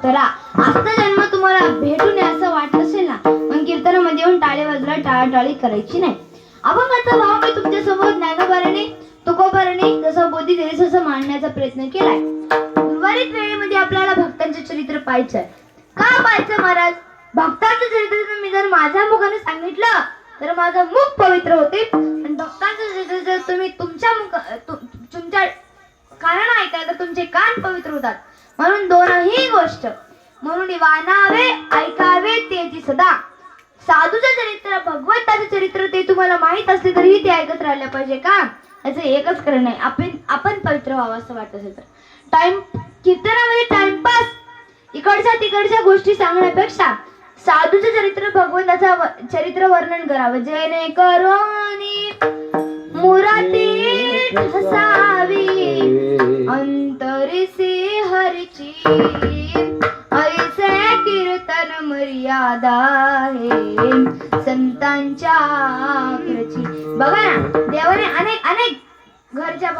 करा. आजचा जन्म तुम्हाला भेटू नये असं वाटत असेल ना, मग कीर्तनामध्ये येऊन टाळे बाजूला टाळाटाळी करायची नाही. अभंगाचा भाव मी तुमच्या समोर ज्ञानोबाराने तुकोबाराने जसं बोधी देस असं मांडण्याचा प्रयत्न केलाय. उर्वरित वेळेमध्ये आपल्याला भक्तांचे चरित्र पाहायचंय. का पाहायचं महाराज? भक्तांचं चरित्र मी जर माझ्या मुखाने सांगितलं तर माझं मुख पवित्र होते, आणि भक्तांचं चरित्र जर तुम्ही तुमच्या कानानं ऐकाल तर तुमचे कान पवित्र होतात. म्हणून दोनही गोष्ट म्हणून वानावे ऐकावे तेची सदा. साधूचं चरित्र भगवंताचं चरित्र ते तुम्हाला माहित असले तरीही ते ऐकत राहिलं पाहिजे का? याचं एकच कारण नाही, आपण पवित्र व्हावं असं वाटत असेल तर कीर्तनामध्ये टाइमपास इकडच्या तिकडच्या गोष्टी सांगण्यापेक्षा साधूचं चरित्र भगवंताचं चरित्र वर्णन करावं, जेणेकरून मुराती ठसावी अंतरसी हरची ऐसे कीर्तन मर्यादा आहे संतांच्या आखरची. बघा ना, देवाने अनेक घरच्या